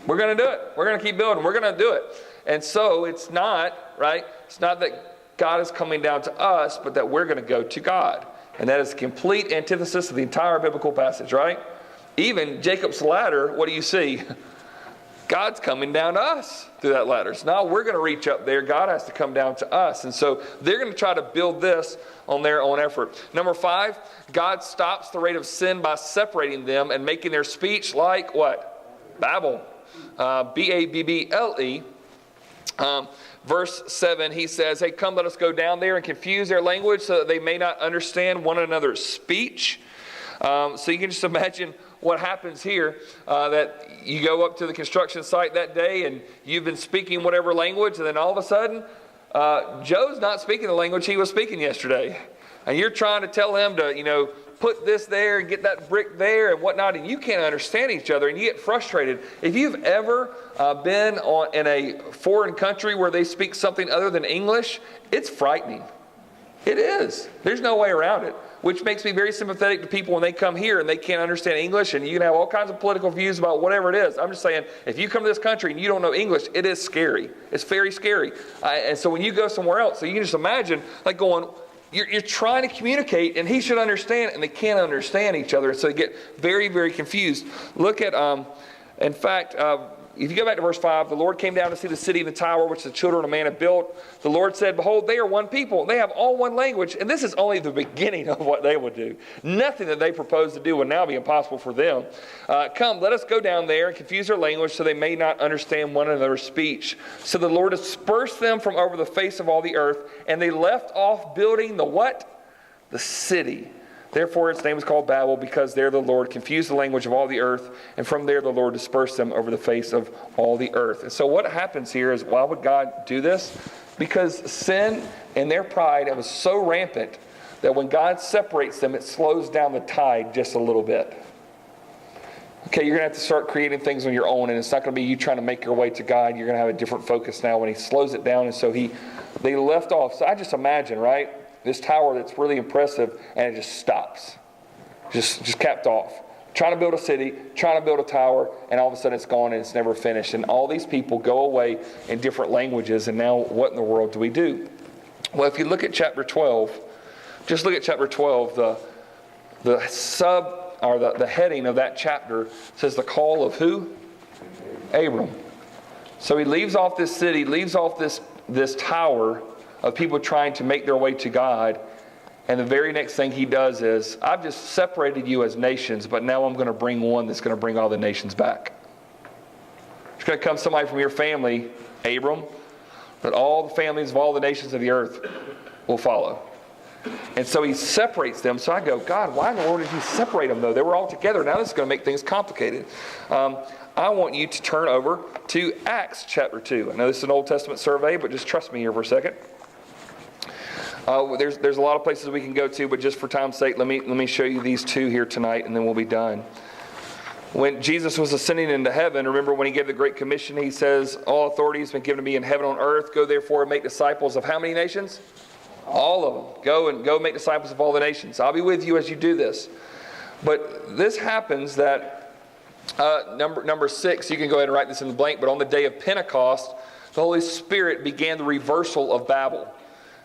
We're going to do it. We're going to keep building. We're going to do it. And so it's not, right? It's not that God is coming down to us, but that we're going to go to God. And that is a complete antithesis of the entire biblical passage, right? Even Jacob's ladder, what do you see? God's coming down to us through that ladder. So now we're going to reach up there. God has to come down to us. And so they're going to try to build this on their own effort. Number 5, God stops the rate of sin by separating them and making their speech like what? Babel. B-A-B-B-L-E. Verse 7, he says, hey, come, let us go down there and confuse their language so that they may not understand one another's speech. So you can just imagine what happens here, that you go up to the construction site that day and you've been speaking whatever language, and then all of a sudden, Joe's not speaking the language he was speaking yesterday. And you're trying to tell him to, put this there and get that brick there and whatnot, and you can't understand each other, and you get frustrated. If you've ever been in a foreign country where they speak something other than English, it's frightening. It is. There's no way around it. Which makes me very sympathetic to people when they come here and they can't understand English, and you can have all kinds of political views about whatever it is. I'm just saying, if you come to this country and you don't know English, it is scary. It's very scary. And so when you go somewhere else, so you can just imagine like going, you're trying to communicate, and he should understand, and they can't understand each other, so they get very, very confused. Look at, in fact, if you go back to verse 5, the Lord came down to see the city and the tower which the children of man had built. The Lord said, behold, they are one people. They have all one language. And this is only the beginning of what they would do. Nothing that they propose to do would now be impossible for them. Come, let us go down there and confuse their language so they may not understand one another's speech. So the Lord dispersed them from over the face of all the earth. And they left off building the what? The city. Therefore, its name is called Babel, because there the Lord confused the language of all the earth, and from there the Lord dispersed them over the face of all the earth. And so what happens here is, why would God do this? Because sin and their pride was so rampant that when God separates them, it slows down the tide just a little bit. Okay, you're going to have to start creating things on your own, and it's not going to be you trying to make your way to God. You're going to have a different focus now when he slows it down. And so they left off. So I just imagine, right? This tower that's really impressive, and it just stops. Just capped off. Trying to build a city, trying to build a tower, and all of a sudden it's gone and it's never finished. And all these people go away in different languages, and now what in the world do we do? Well, if you look at chapter 12, just look at chapter 12, the heading of that chapter says the call of who? Abram. So he leaves off this city, leaves off this tower of people trying to make their way to God. And the very next thing he does is, I've just separated you as nations, but now I'm going to bring one that's going to bring all the nations back. There's going to come somebody from your family, Abram, that all the families of all the nations of the earth will follow. And so he separates them. So I go, God, why in the world did he separate them though? They were all together. Now this is going to make things complicated. I want you to turn over to Acts chapter 2. I know this is an Old Testament survey, but just trust me here for a second. There's a lot of places we can go to, but just for time's sake, let me show you these two here tonight, and then we'll be done. When Jesus was ascending into heaven, remember when he gave the Great Commission, he says, all authority has been given to me in heaven and on earth. Go therefore and make disciples of how many nations? All of them. Go make disciples of all the nations. I'll be with you as you do this. But this happens that, number 6, you can go ahead and write this in the blank, but on the day of Pentecost, the Holy Spirit began the reversal of Babel.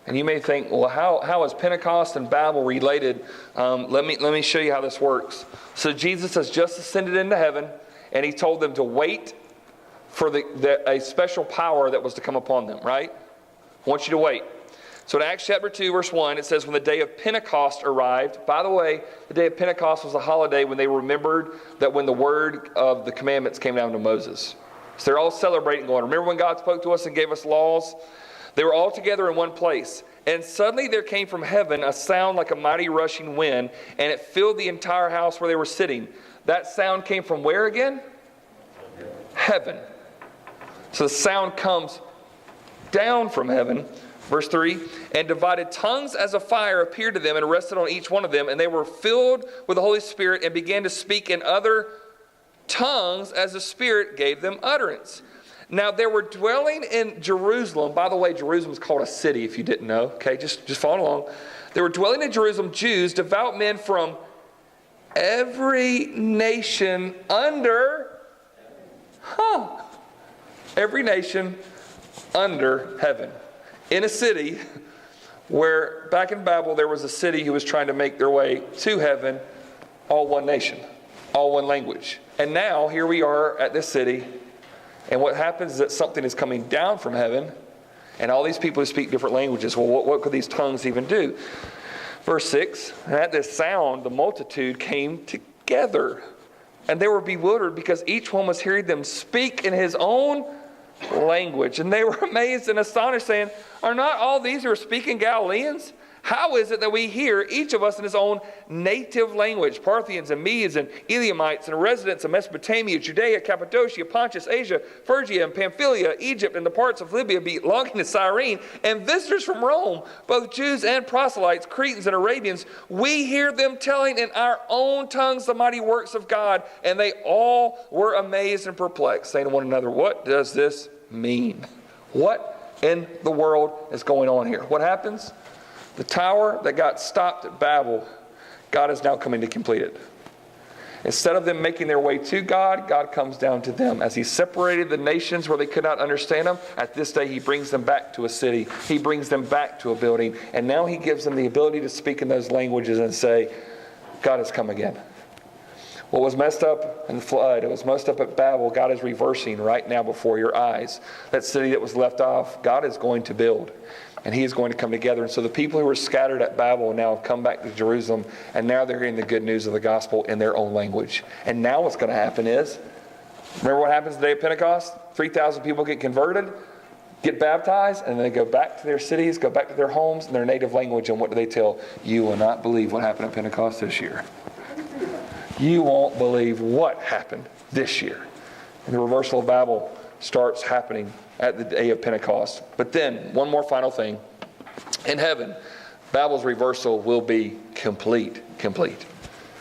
And you may think, well, how is Pentecost and Babel related? Let me show you how this works. So Jesus has just ascended into heaven, and he told them to wait for a special power that was to come upon them, right? I want you to wait. So in Acts chapter 2, verse 1, it says, when the day of Pentecost arrived, by the way, the day of Pentecost was a holiday when they remembered that when the word of the commandments came down to Moses. So they're all celebrating, going, remember when God spoke to us and gave us laws? They were all together in one place. And suddenly there came from heaven a sound like a mighty rushing wind, and it filled the entire house where they were sitting. That sound came from where again? Heaven. So the sound comes down from heaven. Verse 3, and divided tongues as a fire appeared to them and rested on each one of them. And they were filled with the Holy Spirit and began to speak in other tongues as the Spirit gave them utterance. Now, there were dwelling in Jerusalem. By the way, Jerusalem is called a city, if you didn't know. Okay, just follow along. There were dwelling in Jerusalem Jews, devout men from every nation under Every nation under heaven. In a city where back in Babel there was a city who was trying to make their way to heaven, all one nation, all one language. And now here we are at this city, and what happens is that something is coming down from heaven, and all these people who speak different languages. Well, what could these tongues even do? Verse 6, and at this sound the multitude came together, and they were bewildered because each one was hearing them speak in his own language. And they were amazed and astonished, saying, are not all these who are speaking Galileans? How is it that we hear each of us in his own native language? Parthians and Medes and Elamites and residents of Mesopotamia, Judea, Cappadocia, Pontus, Asia, Phrygia and Pamphylia, Egypt and the parts of Libya belonging to Cyrene, and visitors from Rome, both Jews and proselytes, Cretans and Arabians, we hear them telling in our own tongues the mighty works of God. And they all were amazed and perplexed, saying to one another, what does this mean? What in the world is going on here? What happens? The tower that got stopped at Babel, God is now coming to complete it. Instead of them making their way to God, God comes down to them. As he separated the nations where they could not understand him, at this day he brings them back to a city. He brings them back to a building. And now he gives them the ability to speak in those languages and say, God has come again. What was messed up in the flood, it was messed up at Babel, God is reversing right now before your eyes. That city that was left off, God is going to build. And he is going to come together. And so the people who were scattered at Babel now have come back to Jerusalem. And now they're hearing the good news of the gospel in their own language. And now what's going to happen is, remember what happens the day of Pentecost? 3,000 people get converted, get baptized, and they go back to their cities, go back to their homes in their native language. And what do they tell? You will not believe what happened at Pentecost this year. You won't believe what happened this year. And the reversal of Babel starts happening at the day of Pentecost. But then, one more final thing. In heaven, Babel's reversal will be complete.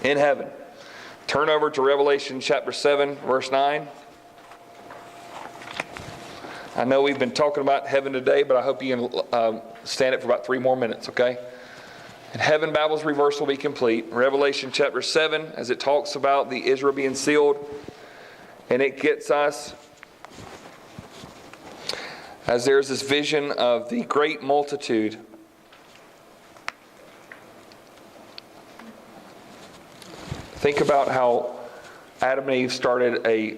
In heaven. Turn over to Revelation chapter 7, verse 9. I know we've been talking about heaven today, but I hope you can stand it for about 3 more minutes, okay? In heaven, Babel's reversal will be complete. Revelation chapter 7, as it talks about the Israel being sealed, and it gets us as there's this vision of the great multitude. Think about how Adam and Eve started a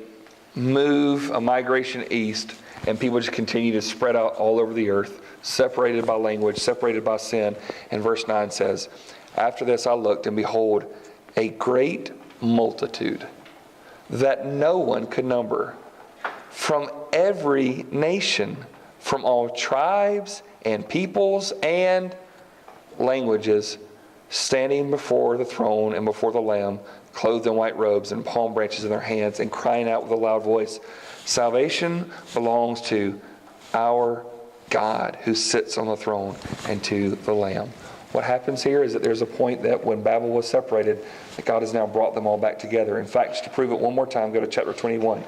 migration east, and people just continue to spread out all over the earth, separated by language, separated by sin. And verse 9 says, after this I looked, and behold, a great multitude that no one could number, from every nation, from all tribes and peoples and languages, standing before the throne and before the Lamb, clothed in white robes and palm branches in their hands, and crying out with a loud voice, salvation belongs to our God who sits on the throne and to the Lamb. What happens here is that there's a point that when Babel was separated, that God has now brought them all back together. In fact, just to prove it one more time, go to chapter 21.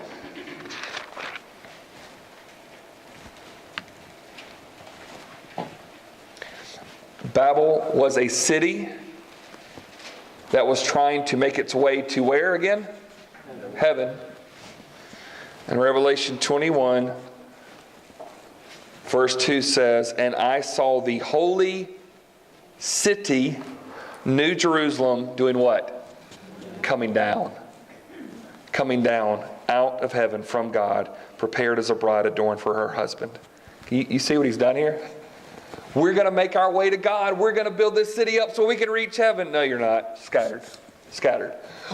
Babel was a city that was trying to make its way to where again? Heaven. And Revelation 21, verse 2 says, and I saw the holy city, New Jerusalem, doing what? Coming down. Coming down out of heaven from God, prepared as a bride adorned for her husband. You see what he's done here? We're going to make our way to God. We're going to build this city up so we can reach heaven. No, you're not. Scattered.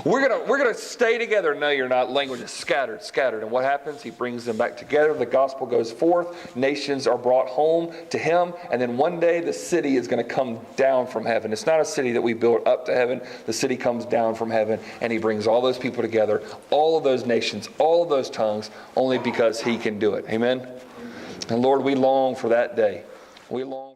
We're going to stay together. No, you're not. Language is scattered. And what happens? He brings them back together. The gospel goes forth. Nations are brought home to him. And then one day the city is going to come down from heaven. It's not a city that we build up to heaven. The city comes down from heaven, and he brings all those people together, all of those nations, all of those tongues, only because he can do it. Amen? And Lord, we long for that day. We long